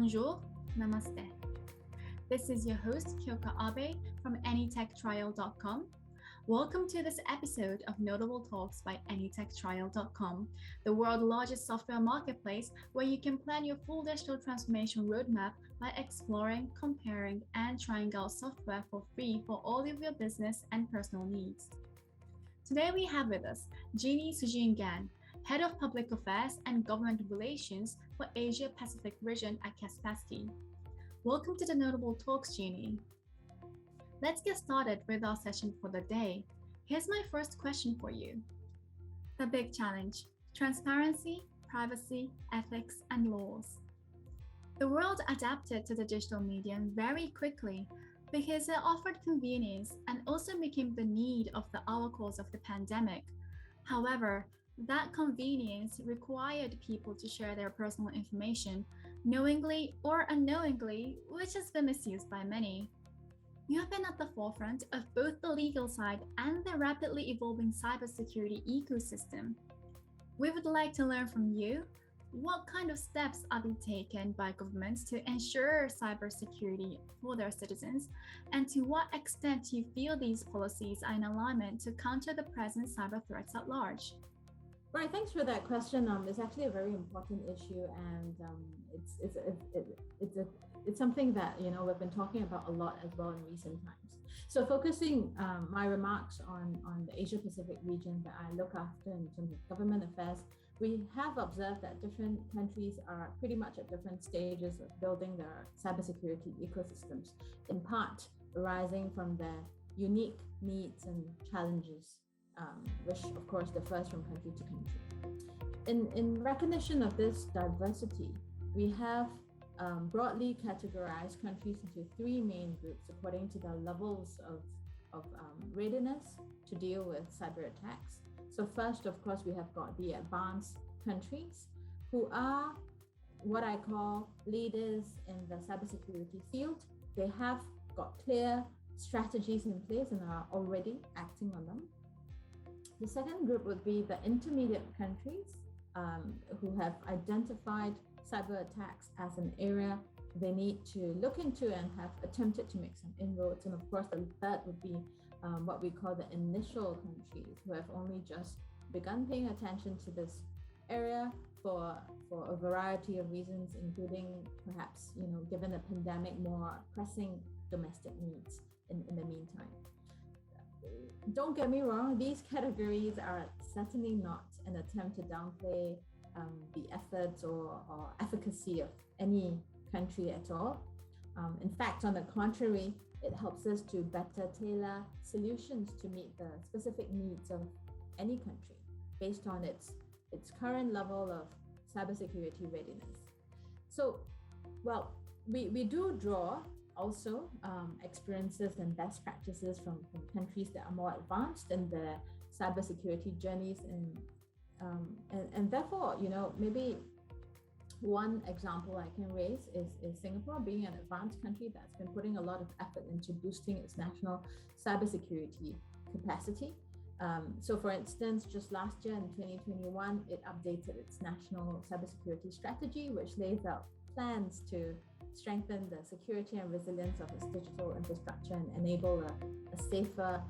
Bonjour, namaste. This is your host, Kyoka Abe from AnyTechTrial.com. Welcome to this episode of NotableTalks by AnyTechTrial.com, the world's largest software marketplace where you can plan your full digital transformation roadmap by exploring, comparing, and trying out software for free for all of your business and personal needs. Today we have with us Genie Sugene Gan, Head of Public Affairs and Government Relations for Asia Pacific region at Kaspersky. Welcome to the Notable Talks, Genie. Let's get started with our session for the day. Here's my first question for you. The big challenge: transparency, privacy, ethics, and laws. The world adapted to the digital medium very quickly because it offered convenience and also became the need of the hour course of the pandemic. However, that convenience required people to share their personal information, knowingly or unknowingly, which has been misused by many. You have been at the forefront of both the legal side and the rapidly evolving cybersecurity ecosystem. We would like to learn from you, what kind of steps are being taken by governments to ensure cybersecurity for their citizens, and to what extent you feel these policies are in alignment to counter the present cyber threats at large? Right, thanks for that question. It's actually a very important issue, and it's something that we've been talking about a lot as well in recent times. So, focusing my remarks on the Asia Pacific region that I look after in terms of government affairs, we have observed that different countries are pretty much at different stages of building their cybersecurity ecosystems, in part arising from their unique needs and challenges. Which of course differs from country to country. In recognition of this diversity, we have broadly categorized countries into three main groups according to their levels of readiness to deal with cyber attacks. So first, of course, we have got the advanced countries who are what I call leaders in the cybersecurity field. They have got clear strategies in place and are already acting on them. The second group would be the intermediate countries who have identified cyber attacks as an area they need to look into and have attempted to make some inroads. And of course, the third would be what we call the initial countries who have only just begun paying attention to this area for a variety of reasons, including perhaps, given the pandemic, more pressing domestic needs in the meantime. Don't get me wrong, these categories are certainly not an attempt to downplay the efforts or efficacy of any country at all. In fact, on the contrary, it helps us to better tailor solutions to meet the specific needs of any country based on its current level of cybersecurity readiness. So, we do draw also experiences and best practices from countries that are more advanced in their cybersecurity journeys, and therefore, maybe one example I can raise is Singapore being an advanced country that's been putting a lot of effort into boosting its national cybersecurity capacity. So for instance, just last year in 2021, it updated its national cybersecurity strategy, which lays out plans to strengthen the security and resilience of its digital infrastructure and enable a safer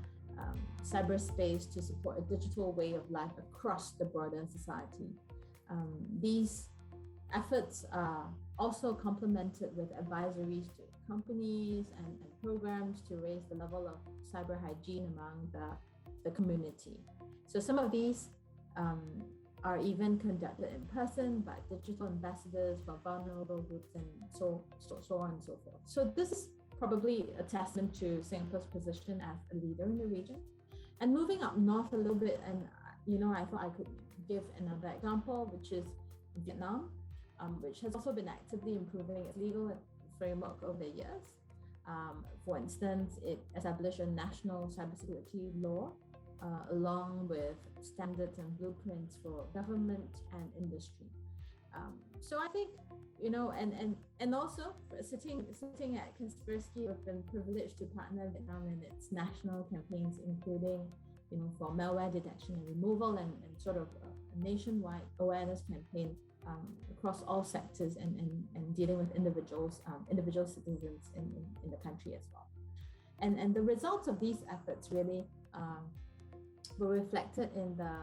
cyberspace to support a digital way of life across the broader society. These efforts are also complemented with advisories to companies and programs to raise the level of cyber hygiene among the community. So some of these are even conducted in person by digital ambassadors for vulnerable groups and so on and so forth. So this is probably a testament to Singapore's position as a leader in the region. And moving up north a little bit, and I thought I could give another example, which is Vietnam, which has also been actively improving its legal framework over the years. For instance, it established a national cybersecurity law along with standards and blueprints for government and industry. So I think, and also sitting at Kaspersky, we've been privileged to partner Vietnam in its national campaigns, including, for malware detection and removal and sort of a nationwide awareness campaign across all sectors and dealing with individuals, individual citizens in the country as well. And the results of these efforts really were reflected in the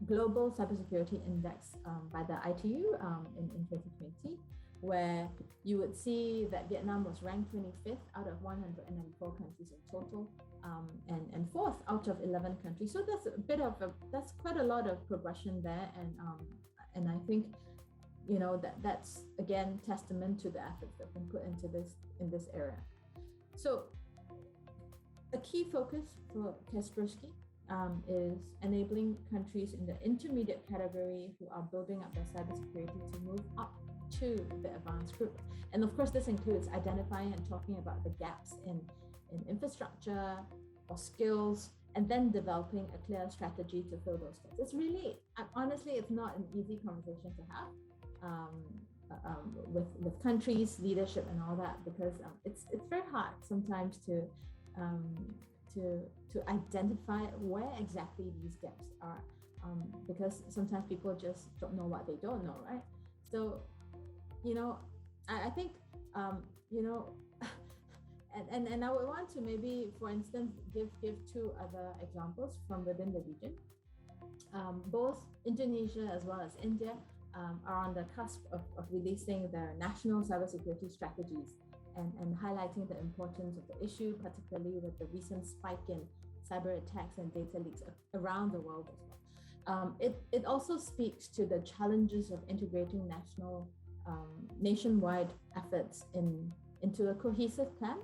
Global Cybersecurity Index by the ITU in 2020, where you would see that Vietnam was ranked 25th out of 194 countries in total, and fourth out of 11 countries. So that's quite a lot of progression there, and I think that's again testament to the efforts that have been put into this area. So a key focus for Kaspersky is enabling countries in the intermediate category who are building up their cybersecurity to move up to the advanced group. And of course, this includes identifying and talking about the gaps in infrastructure or skills, and then developing a clear strategy to fill those gaps. It's really, honestly, it's not an easy conversation to have with countries, leadership, and all that, because it's very hard sometimes to identify where exactly these gaps are, because sometimes people just don't know what they don't know, right? So, I think, and I would want to maybe, for instance, give two other examples from within the region. Both Indonesia as well as India are on the cusp of releasing their national cybersecurity strategies and highlighting the importance of the issue, particularly with the recent spike in cyber attacks and data leaks around the world as well. It also speaks to the challenges of integrating nationwide efforts into a cohesive plan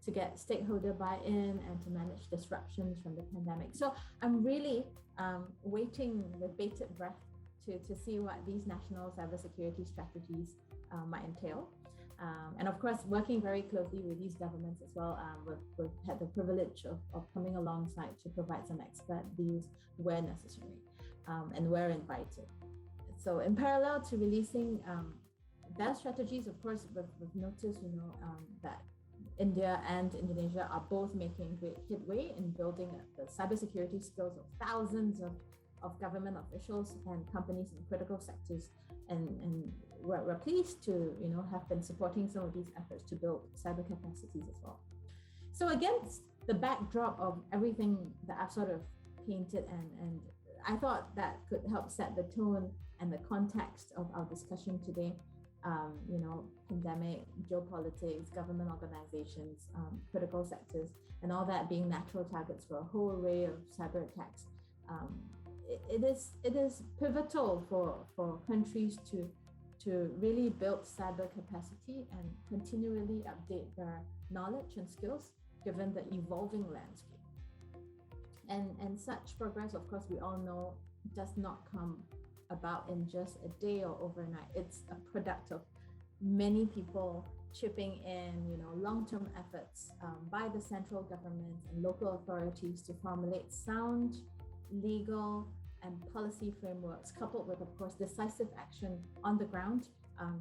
to get stakeholder buy-in and to manage disruptions from the pandemic. So I'm really waiting with bated breath to see what these national cybersecurity strategies might entail. And of course, working very closely with these governments as well. We've had the privilege of coming alongside to provide some expert views where necessary and where invited. So in parallel to releasing their strategies, of course, we've noticed, that India and Indonesia are both making great headway in building the cybersecurity skills of thousands of government officials and companies in critical sectors, and we're pleased to have been supporting some of these efforts to build cyber capacities as well. So against the backdrop of everything that I've sort of painted, and I thought that could help set the tone and the context of our discussion today. Pandemic, geopolitics, government organizations, critical sectors, and all that being natural targets for a whole array of cyber attacks. It is pivotal for countries to really build cyber capacity and continually update their knowledge and skills given the evolving landscape. And such progress, of course, we all know, does not come about in just a day or overnight. It's a product of many people chipping in, long-term efforts by the central government and local authorities to formulate sound legal and policy frameworks, coupled with, of course, decisive action on the ground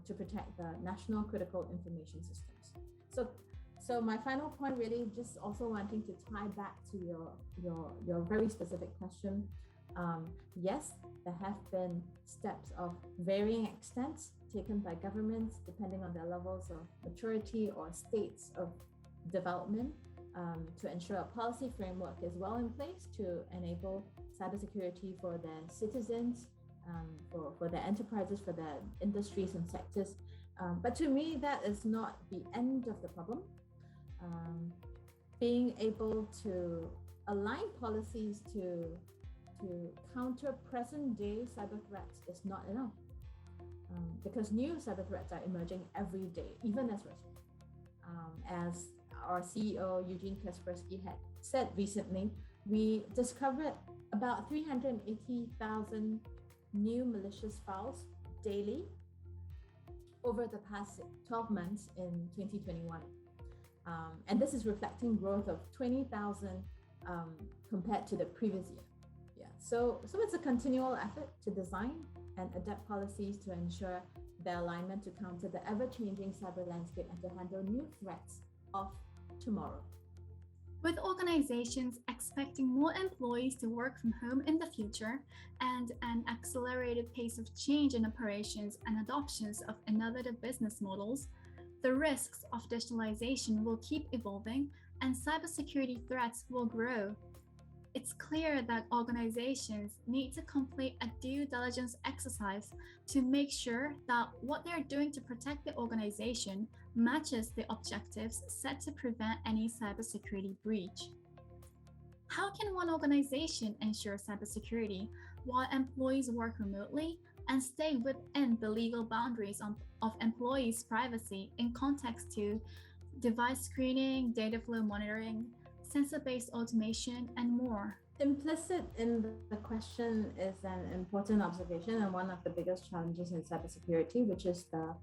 to protect the national critical information systems. So my final point, really, just also wanting to tie back to your very specific question. Yes, there have been steps of varying extents taken by governments depending on their levels of maturity or states of development to ensure a policy framework is well in place to enable cybersecurity for their citizens, for their enterprises, for their industries and sectors. But to me, that is not the end of the problem. Being able to align policies to counter present-day cyber threats is not enough, because new cyber threats are emerging every day, even as we're speaking. As our CEO, Eugene Kaspersky, had said recently, we discovered about 380,000 new malicious files daily over the past 12 months in 2021. And this is reflecting growth of 20,000 compared to the previous year. So it's a continual effort to design and adapt policies to ensure their alignment to counter the ever-changing cyber landscape and to handle new threats of tomorrow. With organizations expecting more employees to work from home in the future and an accelerated pace of change in operations and adoptions of innovative business models, the risks of digitalization will keep evolving and cybersecurity threats will grow. It's clear that organizations need to complete a due diligence exercise to make sure that what they're doing to protect the organization matches the objectives set to prevent any cybersecurity breach. How can one organization ensure cybersecurity while employees work remotely and stay within the legal boundaries of employees' privacy in context to device screening, data flow monitoring, sensor-based automation, and more? Implicit in the question is an important observation and one of the biggest challenges in cybersecurity, which is the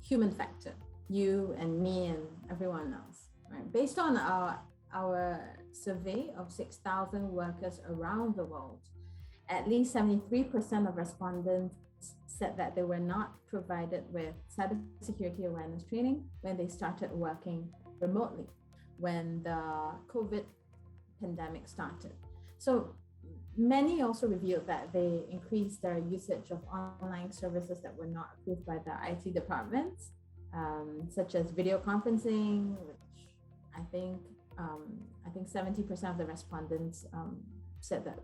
human factor. You and me and everyone else, right? Based on our survey of 6,000 workers around the world, at least 73% of respondents said that they were not provided with cybersecurity awareness training when they started working remotely, when the COVID pandemic started. So many also revealed that they increased their usage of online services that were not approved by the IT departments, such as video conferencing, which I think 70% of the respondents said that,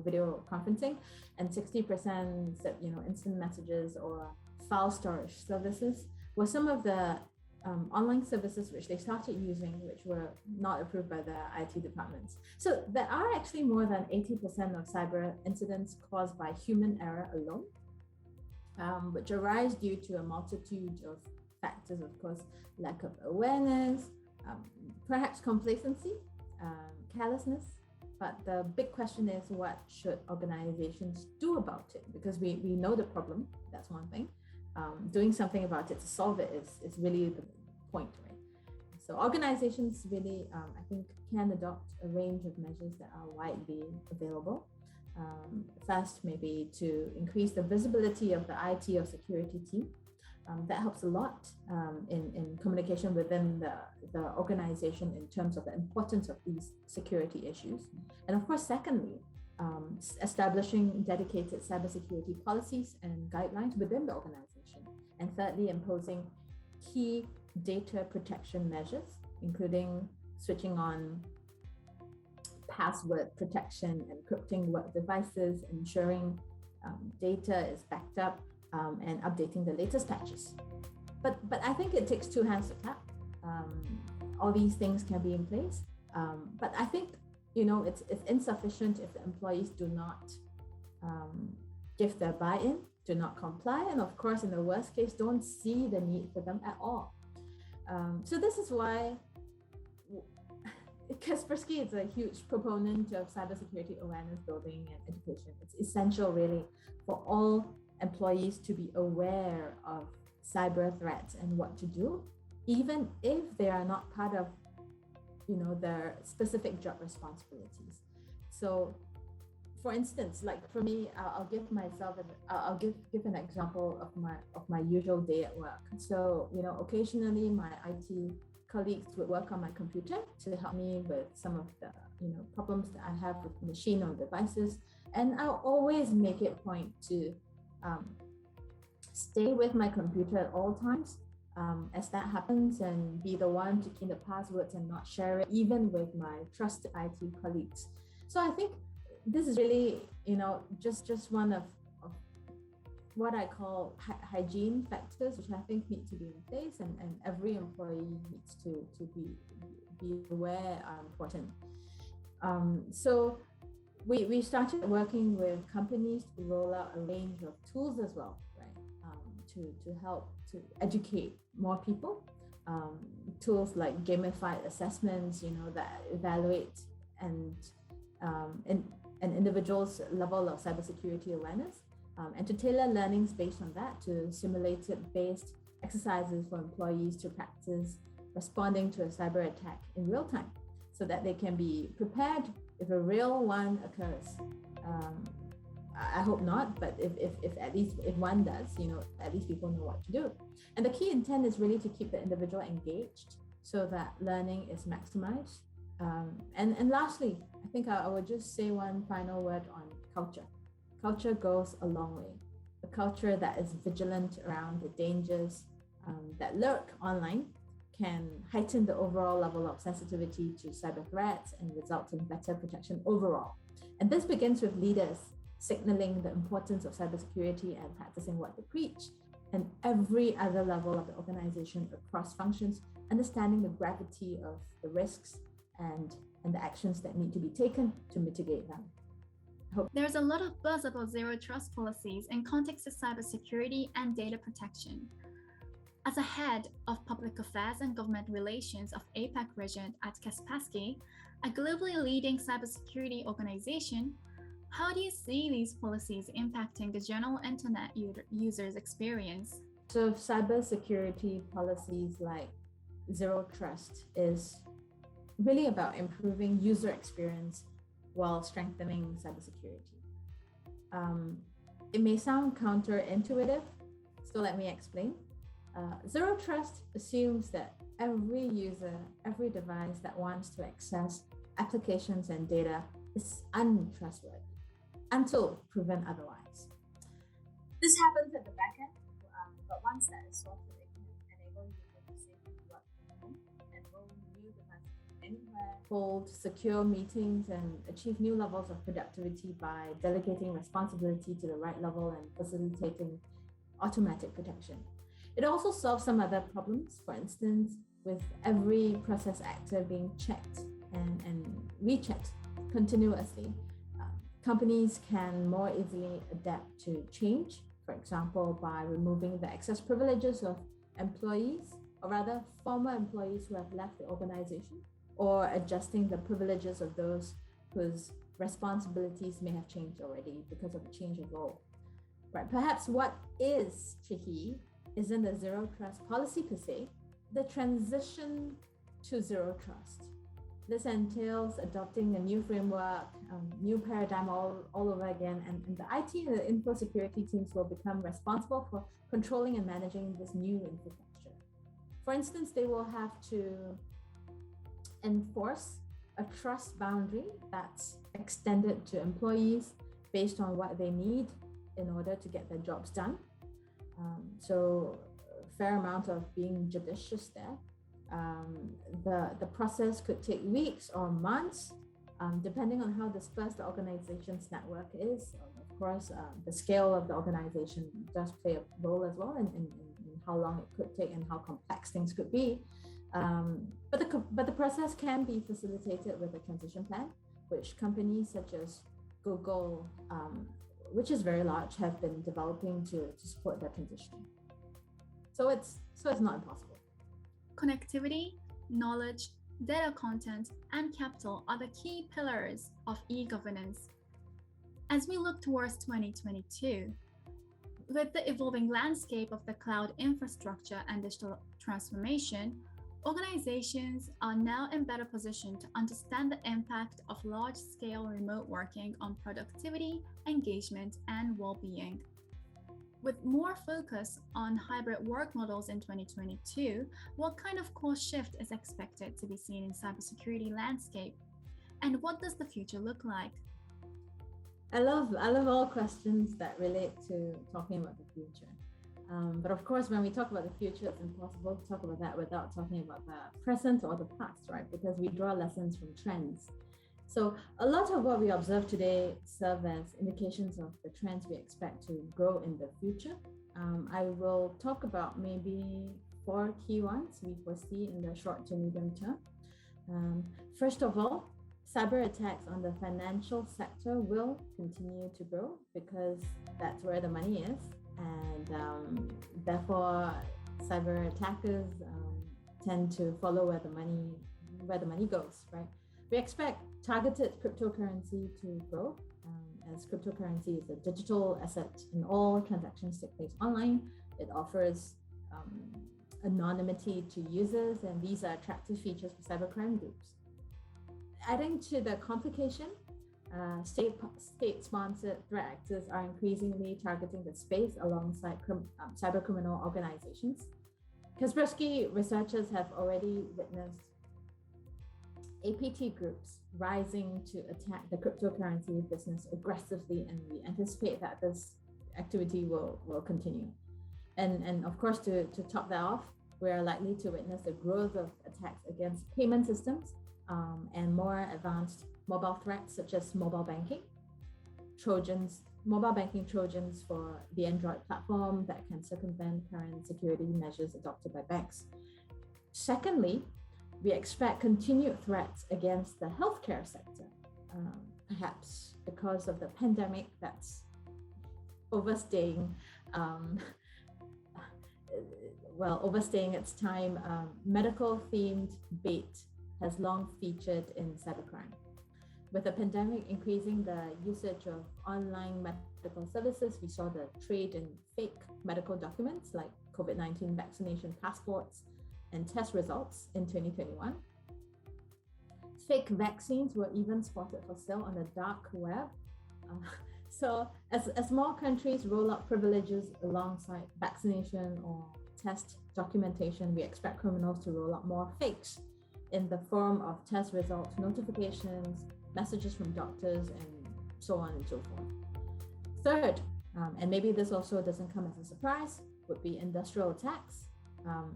video conferencing, and 60% said, instant messages or file storage services were some of the online services which they started using, which were not approved by the IT departments. So there are actually more than 80% of cyber incidents caused by human error alone, which arise due to a multitude of factors, of course, lack of awareness, perhaps complacency, carelessness. But the big question is, what should organizations do about it? Because we know the problem, that's one thing. Doing something about it to solve it is really the point, right? So organizations really, I think, can adopt a range of measures that are widely available. First, maybe to increase the visibility of the IT or security team. That helps a lot in communication within the organization in terms of the importance of these security issues. And of course, secondly, establishing dedicated cybersecurity policies and guidelines within the organization. And thirdly, imposing key data protection measures, including switching on password protection, encrypting work devices, ensuring data is backed up, and updating the latest patches. But I think it takes two hands to clap. All these things can be in place, but I think it's insufficient if the employees do not give their buy-in, do not comply, and of course, in the worst case, don't see the need for them at all. So this is why Kaspersky is a huge proponent of cybersecurity awareness building and education. It's essential, really, for all employees to be aware of cyber threats and what to do, even if they are not part of their specific job responsibilities. So for instance, like for me, I'll give an example of my usual day at work. So occasionally my IT colleagues would work on my computer to help me with some of the problems that I have with machine or devices, and I'll always make it a point to stay with my computer at all times as that happens, and be the one to key the passwords and not share it even with my trusted IT colleagues. So I think this is really just one of what I call hygiene factors, which I think need to be in place, and every employee needs to be aware are important. So we started working with companies to roll out a range of tools as well, right? To help to educate more people. Tools like gamified assessments, that evaluate an individual's level of cybersecurity awareness, and to tailor learnings based on that to simulated-based exercises for employees to practice responding to a cyber attack in real time, so that they can be prepared if a real one occurs. I hope not, but if at least if one does, at least people know what to do. And the key intent is really to keep the individual engaged so that learning is maximized, And lastly, I think I would just say one final word on culture. Culture goes a long way. A culture that is vigilant around the dangers that lurk online can heighten the overall level of sensitivity to cyber threats and result in better protection overall. And this begins with leaders signaling the importance of cybersecurity and practicing what they preach, and every other level of the organization across functions understanding the gravity of the risks and the actions that need to be taken to mitigate them. There's a lot of buzz about zero trust policies in context of cybersecurity and data protection. As a head of public affairs and government relations of APAC region at Kaspersky, a globally leading cybersecurity organization, how do you see these policies impacting the general internet users' experience? So cybersecurity policies like zero trust is really about improving user experience while strengthening cybersecurity. It may sound counterintuitive, so let me explain. Zero trust assumes that every user, every device that wants to access applications and data is untrustworthy until proven otherwise. This happens at the back end, but once that is sorted, it can enable users to safely work from home, enroll new devices anywhere, hold secure meetings, and achieve new levels of productivity by delegating responsibility to the right level and facilitating automatic protection. It also solves some other problems, for instance, with every process actor being checked and rechecked continuously. Companies can more easily adapt to change, for example, by removing the access privileges of employees, or rather former employees who have left the organization, or adjusting the privileges of those whose responsibilities may have changed already because of a change of role. Right? Perhaps what is tricky isn't the zero trust policy per se, the transition to zero trust. This entails adopting a new framework, new paradigm all over again, and the IT and the info security teams will become responsible for controlling and managing this new infrastructure. For instance, they will have to enforce a trust boundary that's extended to employees based on what they need in order to get their jobs done. So a fair amount of being judicious there. The process could take weeks or months, depending on how dispersed the organization's network is. Of course, the scale of the organization does play a role as well in how long it could take and how complex things could be. But the process can be facilitated with a transition plan, which companies such as Google, which is very large, have been developing to support that transition. So it's not impossible. Connectivity, knowledge, data content, and capital are the key pillars of e-governance. As we look towards 2022, with the evolving landscape of the cloud infrastructure and digital transformation, organizations are now in better position to understand the impact of large-scale remote working on productivity, engagement, and well-being. With more focus on hybrid work models in 2022, what kind of core shift is expected to be seen in cybersecurity landscape? And what does the future look like? I love all questions that relate to talking about the future. But of course, when we talk about the future, it's impossible to talk about that without talking about the present or the past, right? Because we draw lessons from trends. So a lot of what we observe today serve as indications of the trends we expect to grow in the future. I will talk about maybe 4 key ones we foresee in the short to medium term. First of all, cyber attacks on the financial sector will continue to grow because that's where the money is. And therefore, cyber attackers tend to follow where the money goes, right? We expect targeted cryptocurrency to grow, as cryptocurrency is a digital asset and all transactions take place online. It offers anonymity to users, and these are attractive features for cybercrime groups. Adding to the complication, state-sponsored threat actors are increasingly targeting the space alongside cybercriminal organizations. Kaspersky researchers have already witnessed APT groups rising to attack the cryptocurrency business aggressively, and we anticipate that this activity will continue. And of course, to top that off, we are likely to witness the growth of attacks against payment systems and more advanced mobile threats such as mobile banking Trojans for the Android platform that can circumvent current security measures adopted by banks. Secondly, we expect continued threats against the healthcare sector, perhaps because of the pandemic that's overstaying its time. Medical-themed bait has long featured in cybercrime. With the pandemic increasing the usage of online medical services, we saw the trade in fake medical documents like COVID-19 vaccination passports and test results in 2021. Fake vaccines were even spotted for sale on the dark web. So as more countries roll out privileges alongside vaccination or test documentation, we expect criminals to roll out more fakes in the form of test results, notifications, messages from doctors, and so on and so forth. Third, and maybe this also doesn't come as a surprise, would be industrial attacks.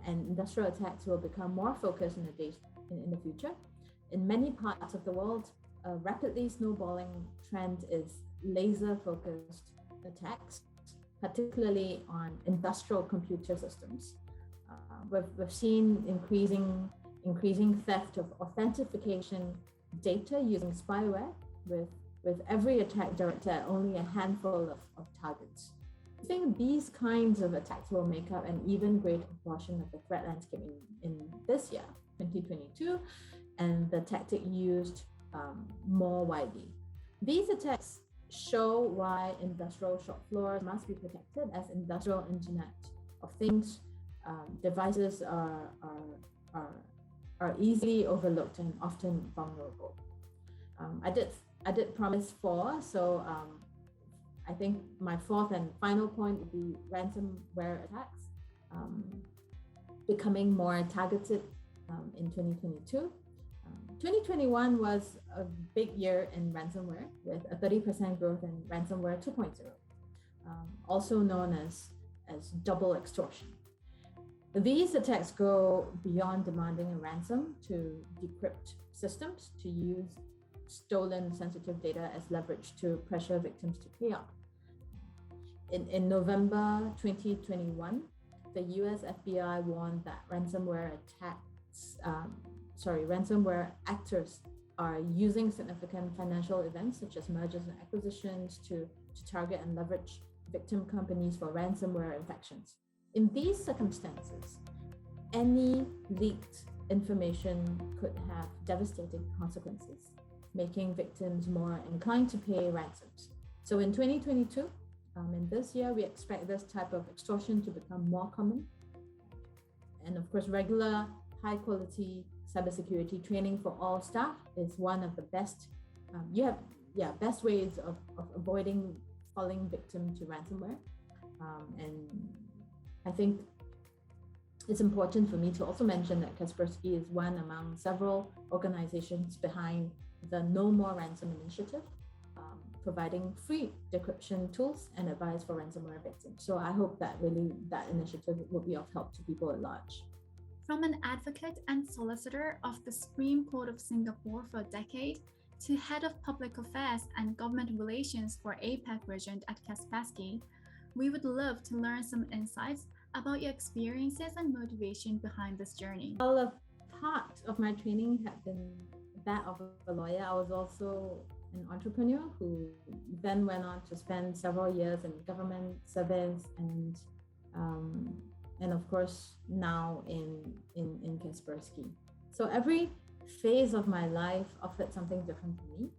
And industrial attacks will become more focused in the future. In many parts of the world, a rapidly snowballing trend is laser-focused attacks, particularly on industrial computer systems. We've seen increasing theft of authentication data using spyware, with every attack directed at only a handful of targets. I think these kinds of attacks will make up an even greater proportion of the threat landscape in this year, 2022, and the tactic used more widely. These attacks show why industrial shop floors must be protected, as industrial Internet of Things devices are easily overlooked and often vulnerable. I did promise 4, so I think my fourth and final point would be ransomware attacks becoming more targeted in 2022. 2021 was a big year in ransomware, with a 30% growth in ransomware 2.0, also known as double extortion. These attacks go beyond demanding a ransom to decrypt systems to use stolen sensitive data as leverage to pressure victims to pay up. In November 2021, the US FBI warned that ransomware actors are using significant financial events such as mergers and acquisitions to target and leverage victim companies for ransomware infections. In these circumstances, any leaked information could have devastating consequences, making victims more inclined to pay ransoms. So in 2022, in this year, we expect this type of extortion to become more common. And of course, regular high-quality cybersecurity training for all staff is one of the best ways of avoiding falling victim to ransomware. And I think it's important for me to also mention that Kaspersky is one among several organizations behind the No More Ransom initiative, providing free decryption tools and advice for ransomware victims. So I hope that that initiative will be of help to people at large. From an advocate and solicitor of the Supreme Court of Singapore for a decade, to head of public affairs and government relations for APAC region at Kaspersky, we would love to learn some insights about your experiences and motivation behind this journey. Well, a part of my training had been that of a lawyer. I was also an entrepreneur who then went on to spend several years in government service and of course now in Kaspersky. So every phase of my life offered something different for me,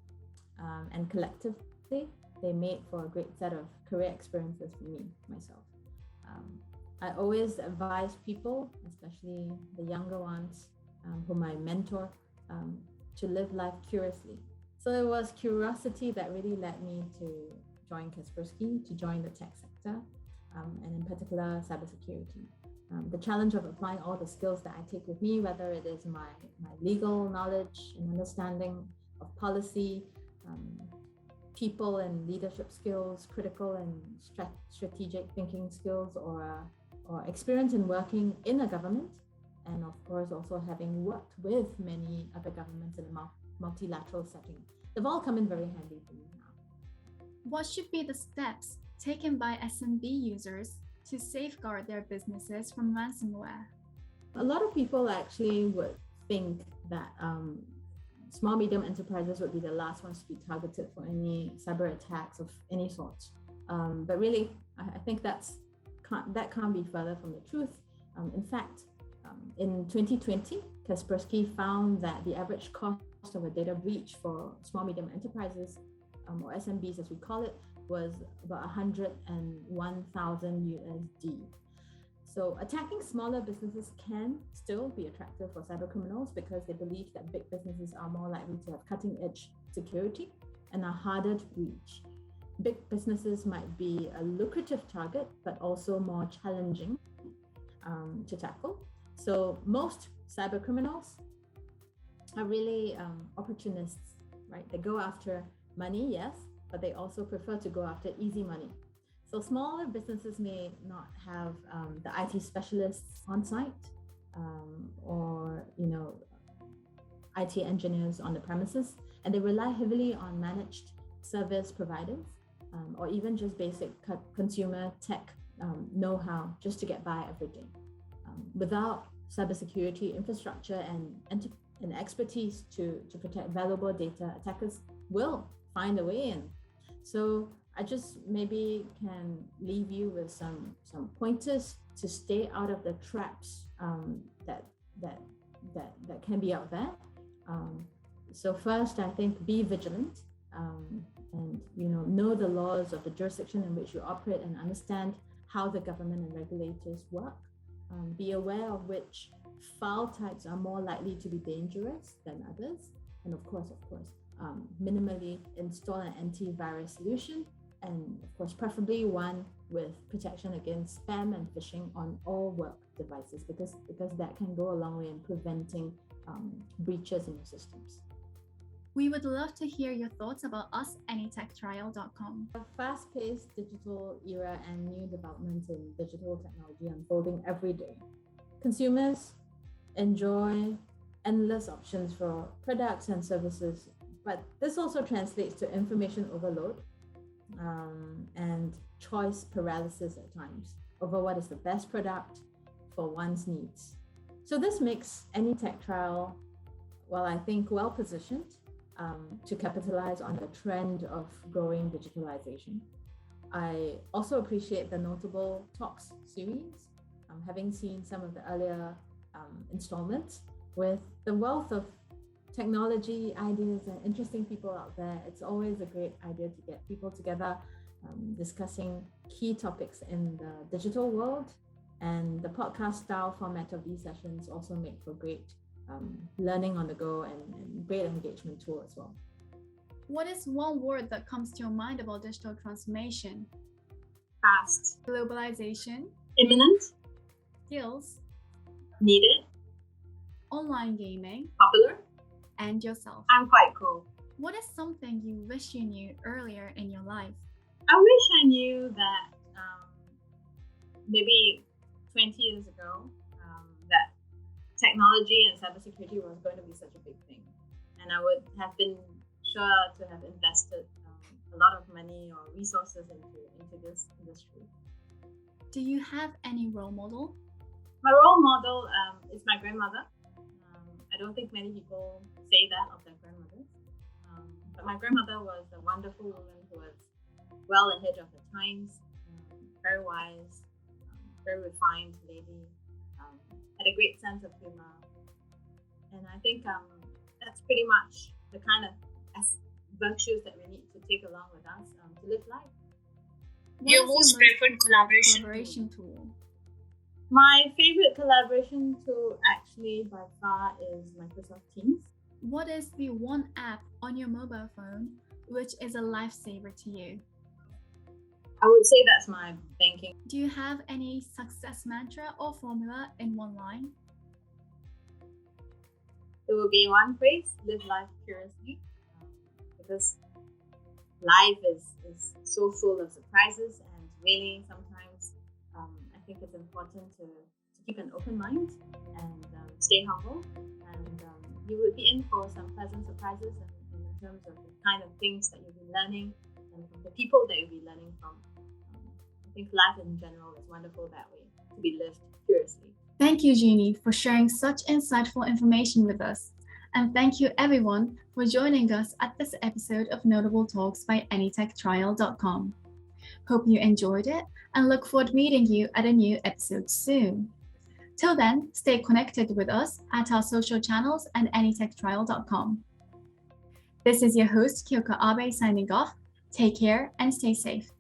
and collectively they made for a great set of career experiences for myself. I always advise people, especially the younger ones whom I mentor, to live life curiously. So it was curiosity that really led me to join Kaspersky, to join the tech sector, and in particular cybersecurity. the challenge of applying all the skills that I take with me, whether it is my legal knowledge and understanding of policy, people and leadership skills, critical and strategic thinking skills, or experience in working in a government, and of course also having worked with many other governments in a multilateral setting. They've all come in very handy for me now. What should be the steps taken by SMB users to safeguard their businesses from ransomware? A lot of people actually would think that small, medium enterprises would be the last ones to be targeted for any cyber attacks of any sort. But really, I think that can't be further from the truth. In fact, in 2020, Kaspersky found that the average cost of a data breach for small, medium enterprises, or SMBs as we call it, was about 101,000 USD. So attacking smaller businesses can still be attractive for cyber criminals because they believe that big businesses are more likely to have cutting-edge security and are harder to breach. Big businesses might be a lucrative target, but also more challenging to tackle. So most cyber criminals are really opportunists, right? They go after money, yes, but they also prefer to go after easy money. So smaller businesses may not have the IT specialists on site, or IT engineers on the premises, and they rely heavily on managed service providers, or even just basic consumer tech know-how just to get by every day. Without cybersecurity infrastructure and expertise to protect valuable data, attackers will find a way in. So I just maybe can leave you with some pointers to stay out of the traps that can be out there. So first, I think be vigilant, and know the laws of the jurisdiction in which you operate and understand how the government and regulators work. Be aware of which file types are more likely to be dangerous than others, and of course, minimally install an antivirus solution, and of course, preferably one with protection against spam and phishing on all work devices, because that can go a long way in preventing breaches in your systems. We would love to hear your thoughts about us, AnyTechTrial.com. A fast-paced digital era and new developments in digital technology unfolding every day. Consumers enjoy endless options for products and services, but this also translates to information overload and choice paralysis at times over what is the best product for one's needs. So this makes AnyTechTrial, I think, well positioned to capitalize on the trend of growing digitalization. I also appreciate the NotableTalks series, having seen some of the earlier installments. With the wealth of technology ideas and interesting people out there, it's always a great idea to get people together discussing key topics in the digital world, and the podcast style format of these sessions also make for great learning on the go and great engagement tool as well. What is one word that comes to your mind about digital transformation? Fast. Globalization. Imminent. Skills. Needed. Online gaming. Popular. And yourself. I'm quite cool. What is something you wish you knew earlier in your life? I wish I knew that maybe 20 years ago that technology and cybersecurity was going to be such a big thing, and I would have been sure to have invested a lot of money or resources into this industry. Do you have any role model? My role model is my grandmother. I don't think many people say that of their grandmothers, but my grandmother was a wonderful woman who was well ahead of the times, very wise, very refined lady, had a great sense of humor, and I think that's pretty much the kind of virtues that we need to take along with us to live life. Your most preferred collaboration tool? My favorite collaboration tool actually by far is Microsoft Teams. What is the one app on your mobile phone which is a lifesaver to you? I would say that's my banking. Do you have any success mantra or formula in one line? It will be one phrase: live life curiously, because life is so full of surprises, and really sometimes I think it's important to keep an open mind and stay humble, and you will be in for some pleasant surprises in terms of the kind of things that you'll be learning and from the people that you'll be learning from. I think life in general is wonderful that way, to be lived curiously. Thank you, Genie, for sharing such insightful information with us. And thank you, everyone, for joining us at this episode of Notable Talks by AnyTechTrial.com. Hope you enjoyed it and look forward to meeting you at a new episode soon. Till then, stay connected with us at our social channels and AnyTechTrial.com. This is your host, Kyoka Abe, signing off. Take care and stay safe.